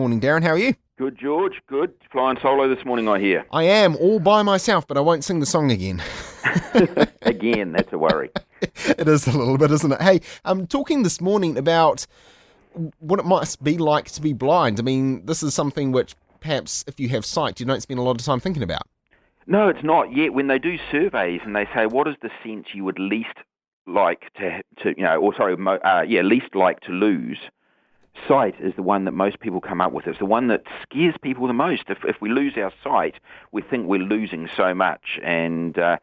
morning, Darren. How are you? Good, George. Good. Flying solo this morning, I hear. I am, all by myself, but I won't sing the song again. Again, that's a worry. It is a little bit, isn't it? Hey, I'm talking this morning about what it must be like to be blind. I mean, this is something which perhaps if you have sight, you don't spend a lot of time thinking about. No, it's not yet. When they do surveys and they say, what is the sense you would least like least like to lose? Sight is the one that most people come up with. It's the one that scares people the most. If we lose our sight, we think we're losing so much. And, I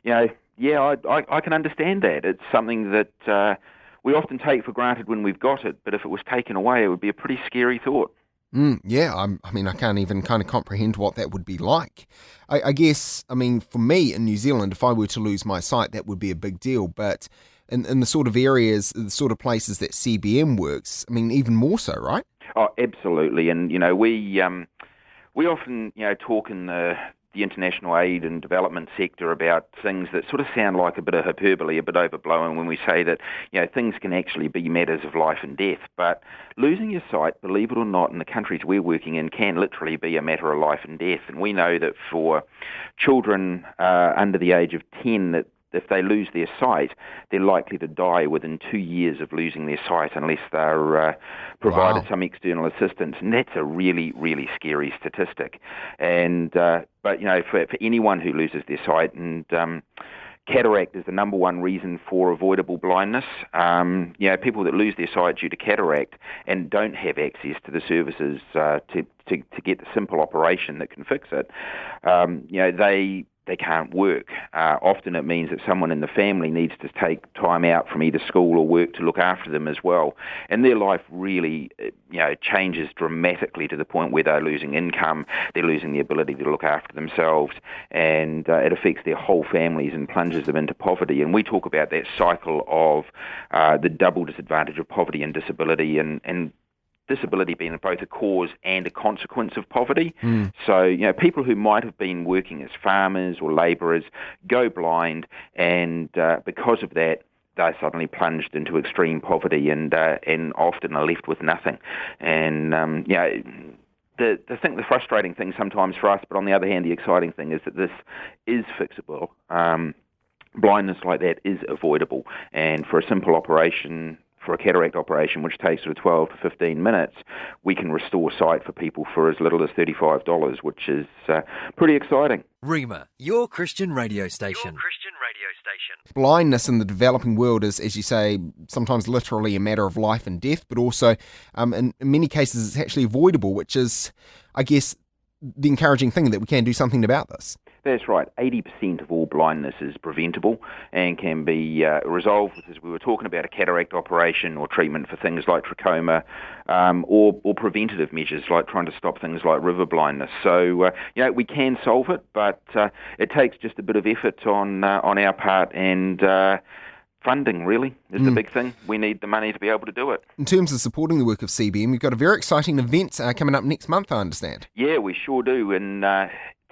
can understand that. It's something that we often take for granted when we've got it, but if it was taken away, it would be a pretty scary thought. I can't even kind of comprehend what that would be like. I guess, for me in New Zealand, if I were to lose my sight, that would be a big deal. But in the sort of areas, the sort of places that CBM works, even more so, right? Oh, absolutely. And, we often, talk in the international aid and development sector about things that sort of sound like a bit of hyperbole, a bit overblown when we say that, things can actually be matters of life and death. But losing your sight, believe it or not, in the countries we're working in can literally be a matter of life and death. And we know that for children under the age of 10, that if they lose their sight, they're likely to die within 2 years of losing their sight unless they're provided some external assistance. And that's a really, really scary statistic. And but for anyone who loses their sight, and cataract is the number one reason for avoidable blindness. People that lose their sight due to cataract and don't have access to the services to get the simple operation that can fix it, they can't work. Often it means that someone in the family needs to take time out from either school or work to look after them as well. And their life really, changes dramatically to the point where they're losing income, they're losing the ability to look after themselves, and it affects their whole families and plunges them into poverty. And we talk about that cycle of the double disadvantage of poverty and disability, and disability being both a cause and a consequence of poverty. So, people who might have been working as farmers or labourers go blind, and because of that, they're suddenly plunged into extreme poverty and often are left with nothing. And, the frustrating thing sometimes for us, but on the other hand, the exciting thing is that this is fixable. Blindness like that is avoidable, and for a simple operation, for a cataract operation, which takes sort of 12 to 15 minutes, we can restore sight for people for as little as $35, which is pretty exciting. Reamer, your Christian radio station. Blindness in the developing world is, as you say, sometimes literally a matter of life and death, but also in many cases it's actually avoidable, which is, I guess, the encouraging thing that we can do something about this. That's right. 80% of all blindness is preventable and can be resolved, as we were talking about, a cataract operation or treatment for things like trachoma, or preventative measures like trying to stop things like river blindness. So, we can solve it, but it takes just a bit of effort on our part, and funding really is the big thing. We need the money to be able to do it. In terms of supporting the work of CBM, you've got a very exciting event coming up next month, I understand. Yeah, we sure do. In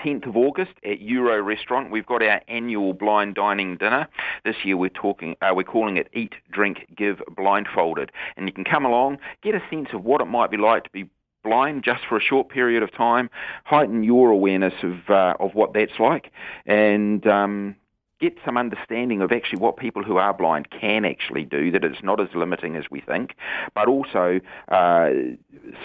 10th of August at Euro Restaurant, we've got our annual blind dining dinner. This year we're calling it Eat, Drink, Give, Blindfolded. And you can come along, get a sense of what it might be like to be blind just for a short period of time, heighten your awareness of what that's like, and get some understanding of actually what people who are blind can actually do, that it's not as limiting as we think, but also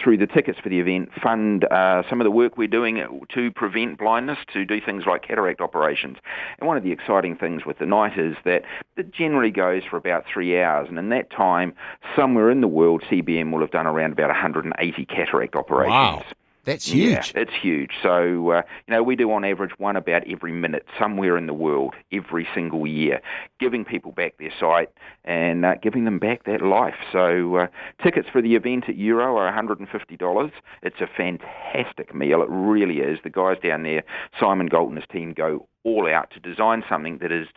through the tickets for the event, fund some of the work we're doing to prevent blindness, to do things like cataract operations. And one of the exciting things with the night is that it generally goes for about 3 hours, and in that time, somewhere in the world, CBM will have done around about 180 cataract operations. Wow. That's huge. Yeah, it's huge. So, we do on average one about every minute somewhere in the world, every single year, giving people back their sight and giving them back that life. So tickets for the event at Euro are $150. It's a fantastic meal. It really is. The guys down there, Simon Galt and his team, go all out to design something that is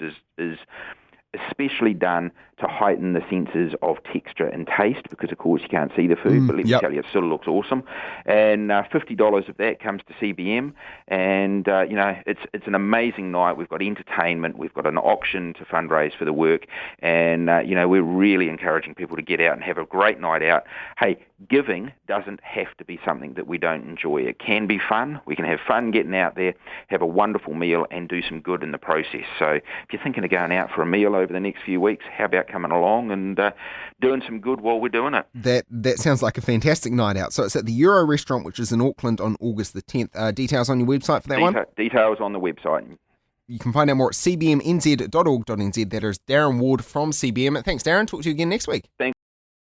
especially done to heighten the senses of texture and taste, because of course you can't see the food, but let me tell you, it still looks awesome. And $50 of that comes to CBM, and it's an amazing night. We've got entertainment, we've got an auction to fundraise for the work, and we're really encouraging people to get out and have a great night out. Hey, giving doesn't have to be something that we don't enjoy. It can be fun. We can have fun getting out there, have a wonderful meal, and do some good in the process. So if you're thinking of going out for a meal over the next few weeks, how about coming along and doing some good while we're doing it? That sounds like a fantastic night out. So it's at the Euro Restaurant, which is in Auckland, on August the 10th. Details on your website for that one? Details on the website. You can find out more at cbmnz.org.nz. That is Darren Ward from CBM. Thanks, Darren. Talk to you again next week. Thanks.